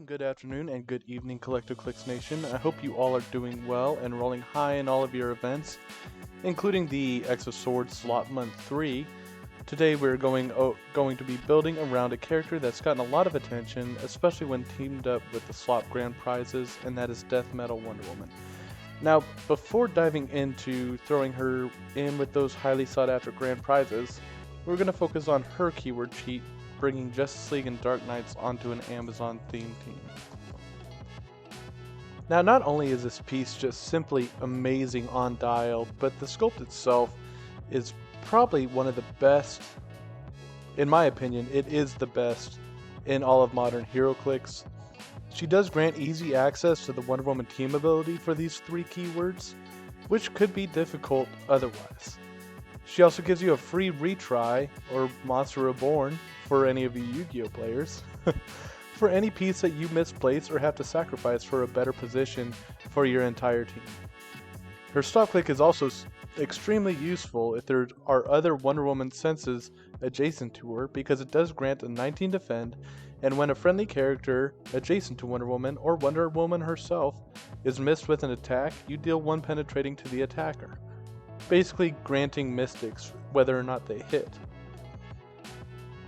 morning, good afternoon, and good evening, Heroclix Nation. I hope you all are doing well and rolling high in all of your events, including the X of Swords Slot Month 3. Today we're going to be building around a character that's gotten a lot of attention, especially when teamed up with the slot grand prizes, and that is Death Metal Wonder Woman. Now, before diving into throwing her in with those highly sought after grand prizes, we're going to focus on her keyword cheat, bringing Justice League and Dark Knights onto an Amazon theme team. Now, not only is this piece just simply amazing on dial, but the sculpt itself is probably one of the best, in my opinion, it is the best in all of modern Heroclix. She does grant easy access to the Wonder Woman team ability for these three keywords, which could be difficult otherwise. She also gives you a free retry, or Monster Reborn, for any of you Yu-Gi-Oh players, for any piece that you misplace or have to sacrifice for a better position for your entire team. Her stop click is also extremely useful if there are other Wonder Woman senses adjacent to her, because it does grant a 19 defend, and when a friendly character adjacent to Wonder Woman or Wonder Woman herself is missed with an attack, you deal 1 penetrating to the attacker, basically granting mystics whether or not they hit.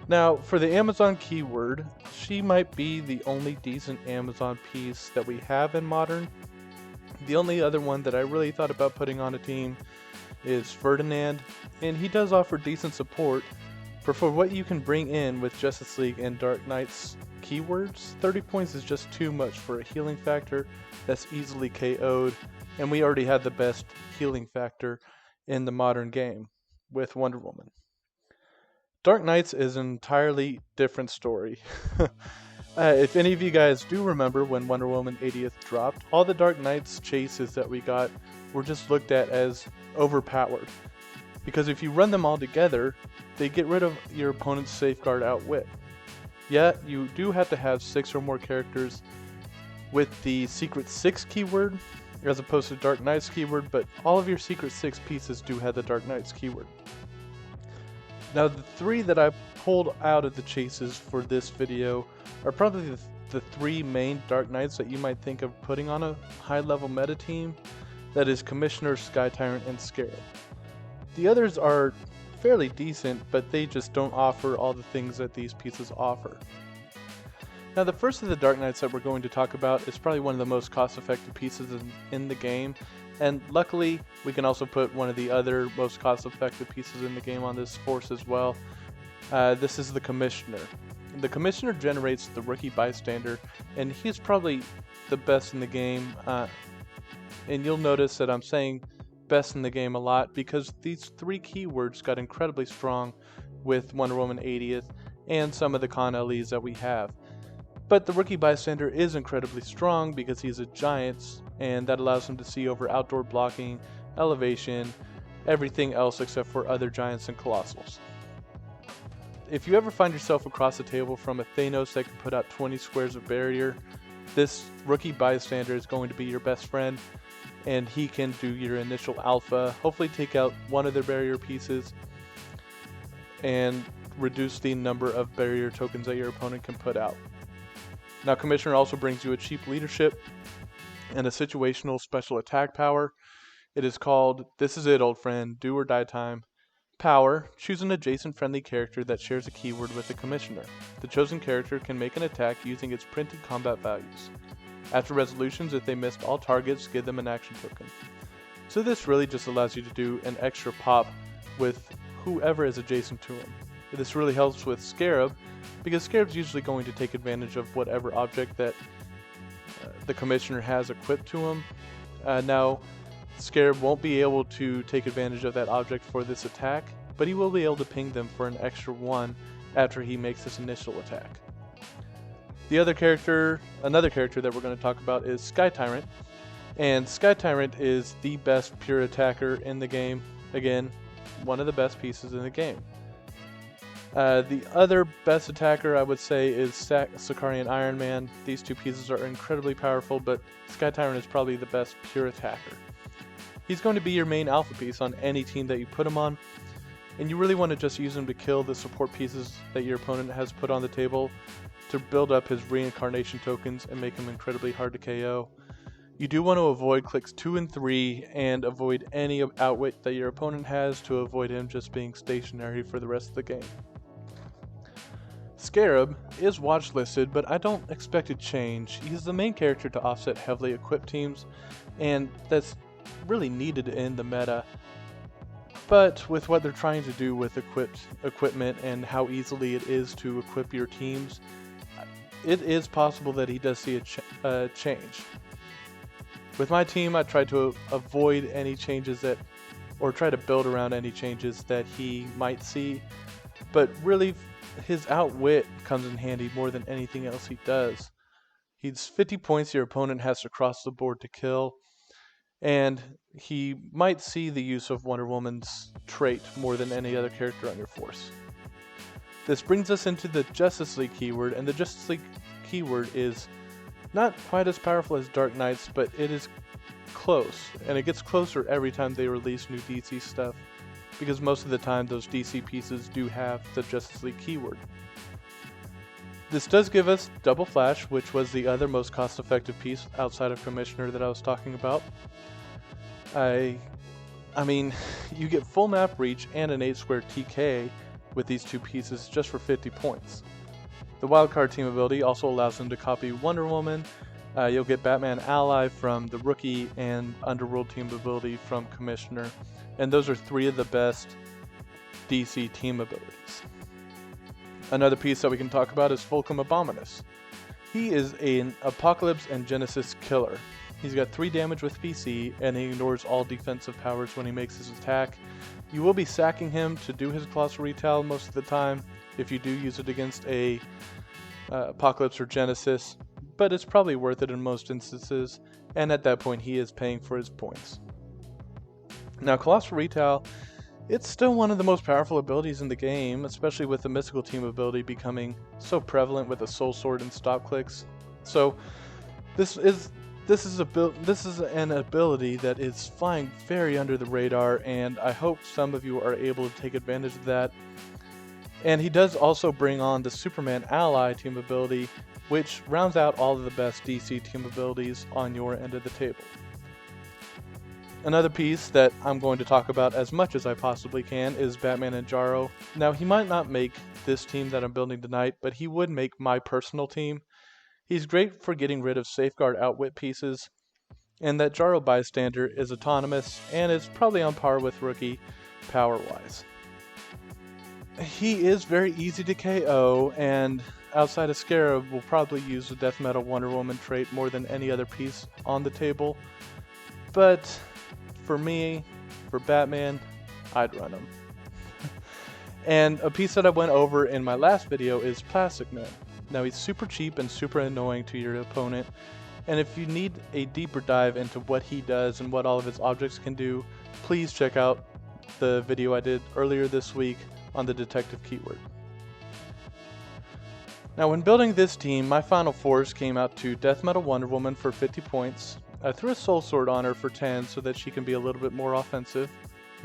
Now, for the Amazon keyword, she might be the only decent Amazon piece that we have in Modern. The only other one that I really thought about putting on a team is Ferdinand, and he does offer decent support, but for what you can bring in with Justice League and Dark Knights keywords, 30 points is just too much for a healing factor that's easily KO'd, and we already had the best healing factor in the modern game with Wonder Woman. Dark Knights is an entirely different story. If any of you guys do remember when Wonder Woman 80th dropped, all the Dark Knights chases that we got were just looked at as overpowered. Because if you run them all together, they get rid of your opponent's safeguard outwit. Yet, you do have to have 6 or more characters with the Secret 6 keyword, as opposed to Dark Knights keyword, but all of your Secret 6 pieces do have the Dark Knights keyword. Now, the 3 that I pulled out of the chases for this video are probably the 3 main Dark Knights that you might think of putting on a high-level meta team. That is Commissioner, Sky Tyrant, and Scarab. The others are fairly decent, but they just don't offer all the things that these pieces offer. Now, the first of the Dark Knights that we're going to talk about is probably one of the most cost-effective pieces in the game, and luckily we can also put one of the other most cost-effective pieces in the game on this force as well. This is the Commissioner. The Commissioner generates the Rookie Bystander, and he's probably the best in the game, and you'll notice that I'm saying best in the game a lot, because these 3 keywords got incredibly strong with Wonder Woman 80th and some of the con LEs that we have. But the Rookie Bystander is incredibly strong because he's a giant, and that allows him to see over outdoor blocking, elevation, everything else except for other giants and colossals. If you ever find yourself across the table from a Thanos that can put out 20 squares of barrier, this Rookie Bystander is going to be your best friend, and he can do your initial alpha, hopefully take out one of their barrier pieces, and reduce the number of barrier tokens that your opponent can put out. Now, Commissioner also brings you a cheap leadership and a situational special attack power. It is called, this is it old friend, do or die time. Power, choose an adjacent friendly character that shares a keyword with the Commissioner. The chosen character can make an attack using its printed combat values. After resolutions, if they missed all targets, give them an action token. So this really just allows you to do an extra pop with whoever is adjacent to him. This really helps with Scarab, because Scarab's usually going to take advantage of whatever object that the Commissioner has equipped to him. Now, Scarab won't be able to take advantage of that object for this attack, but he will be able to ping them for an extra 1 after he makes his initial attack. Another character that we're going to talk about is Sky Tyrant, and Sky Tyrant is the best pure attacker in the game. Again, one of the best pieces in the game. The other best attacker I would say is Sicarian Iron Man. These 2 pieces are incredibly powerful, but Sky Tyrant is probably the best pure attacker. He's going to be your main alpha piece on any team that you put him on, and you really want to just use him to kill the support pieces that your opponent has put on the table to to build up his reincarnation tokens and make him incredibly hard to KO. You do want to avoid clicks 2 and 3 and avoid any outwit that your opponent has to avoid him just being stationary for the rest of the game. Scarab is watch listed, but I don't expect to change. He's the main character to offset heavily equipped teams, and that's really needed in the meta. But with what they're trying to do with equipment and how easily it is to equip your teams, it is possible that he does see a change. With my team, I tried to avoid any changes or try to build around any changes that he might see, but really his outwit comes in handy more than anything else he does. He's 50 points your opponent has to cross the board to kill, and he might see the use of Wonder Woman's trait more than any other character on your force. This brings us into the Justice League keyword, and the Justice League keyword is not quite as powerful as Dark Knights, but it is close, and it gets closer every time they release new DC stuff, because most of the time those DC pieces do have the Justice League keyword. This does give us Double Flash, which was the other most cost-effective piece outside of Commissioner that I was talking about. I mean, you get full map reach and an 8-square TK with these two pieces just for 50 points. The Wildcard team ability also allows them to copy Wonder Woman. You'll get Batman Ally from the Rookie and Underworld team ability from Commissioner. And those are 3 of the best DC team abilities. Another piece that we can talk about is Fulcrum Abominus. He is an Apocalypse and Genesis killer. He's got 3 damage with PC, and he ignores all defensive powers when he makes his attack. You will be sacking him to do his Colossal Retail most of the time, if you do use it against a Apocalypse or Genesis, but it's probably worth it in most instances, and at that point he is paying for his points. Now, Colossal Retail, it's still one of the most powerful abilities in the game, especially with the Mystical team ability becoming so prevalent with the Soul Sword and stop clicks. So this is an ability that is flying very under the radar, and I hope some of you are able to take advantage of that. And he does also bring on the Superman Ally team ability, which rounds out all of the best DC team abilities on your end of the table. Another piece that I'm going to talk about as much as I possibly can is Batman and Jaro. Now, he might not make this team that I'm building tonight, but he would make my personal team. He's great for getting rid of Safeguard Outwit pieces, and that Jaro Bystander is autonomous and is probably on par with Rookie power-wise. He is very easy to KO, and outside of Scarab, will probably use the Death Metal Wonder Woman trait more than any other piece on the table. But for me, for Batman, I'd run him. And a piece that I went over in my last video is Plastic Man. Now, he's super cheap and super annoying to your opponent, and if you need a deeper dive into what he does and what all of his objects can do, please check out the video I did earlier this week on the detective keyword. Now, when building this team, my final force came out to Death Metal Wonder Woman for 50 points. I threw a Soul Sword on her for 10 so that she can be a little bit more offensive.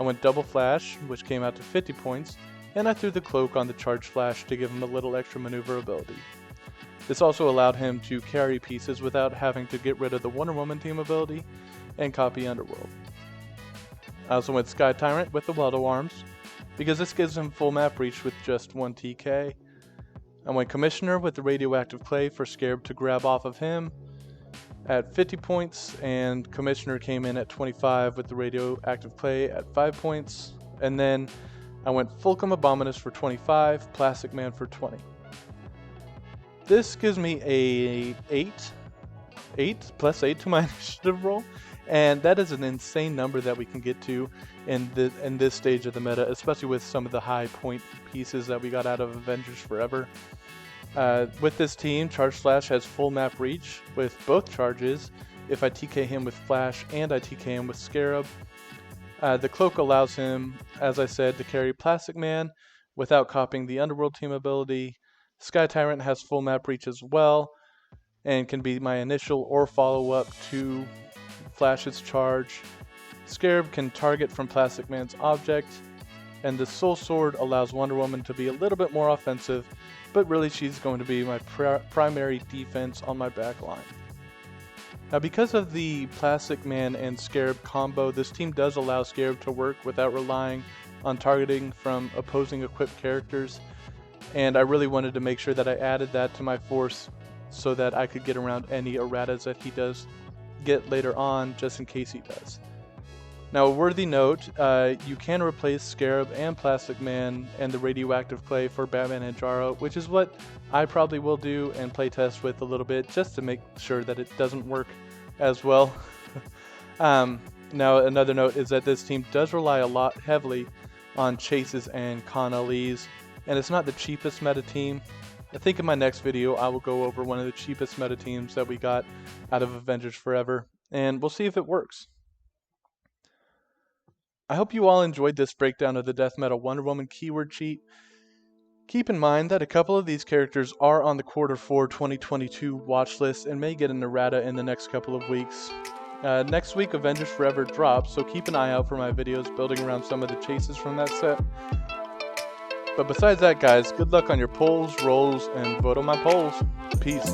I went Double Flash, which came out to 50 points, and I threw the Cloak on the Charge Flash to give him a little extra maneuverability. This also allowed him to carry pieces without having to get rid of the Wonder Woman team ability and copy Underworld. I also went Sky Tyrant with the Weldo Arms, because this gives him full map reach with just 1 TK. I went Commissioner with the Radioactive Clay for Scarab to grab off of him at 50 points, and Commissioner came in at 25 with the Radioactive Clay at 5 points. And then I went Fulcrum Abominus for 25, Plastic Man for 20. This gives me a 8 plus 8 to my initiative roll, and that is an insane number that we can get to in this stage of the meta, especially with some of the high point pieces that we got out of Avengers Forever. With this team, Charge Flash has full map reach with both charges if I TK him with Flash and I TK him with Scarab. The Cloak allows him, as I said, to carry Plastic Man without copying the Underworld team ability. Sky Tyrant has full map reach as well, and can be my initial or follow-up to Flash's charge. Scarab can target from Plastic Man's object, and the Soul Sword allows Wonder Woman to be a little bit more offensive, but really she's going to be my primary defense on my back line. Now, because of the Plastic Man and Scarab combo, this team does allow Scarab to work without relying on targeting from opposing equipped characters, and I really wanted to make sure that I added that to my force so that I could get around any erratas that he does get later on, just in case he does. Now, a worthy note, you can replace Scarab and Plastic Man and the Radioactive Clay for Batman and Jaro, which is what I probably will do and playtest with a little bit, just to make sure that it doesn't work as well. Now, another note is that this team does rely a lot heavily on chases and Khan Alis, and it's not the cheapest meta team. I think in my next video I will go over one of the cheapest meta teams that we got out of Avengers Forever, and we'll see if it works. I hope you all enjoyed this breakdown of the Death Metal Wonder Woman keyword cheat. Keep in mind that a couple of these characters are on the Q4 2022 watch list and may get an errata in the next couple of weeks. Next week Avengers Forever drops, so keep an eye out for my videos building around some of the chases from that set. But besides that, guys, good luck on your polls, rolls, and vote on my polls. Peace.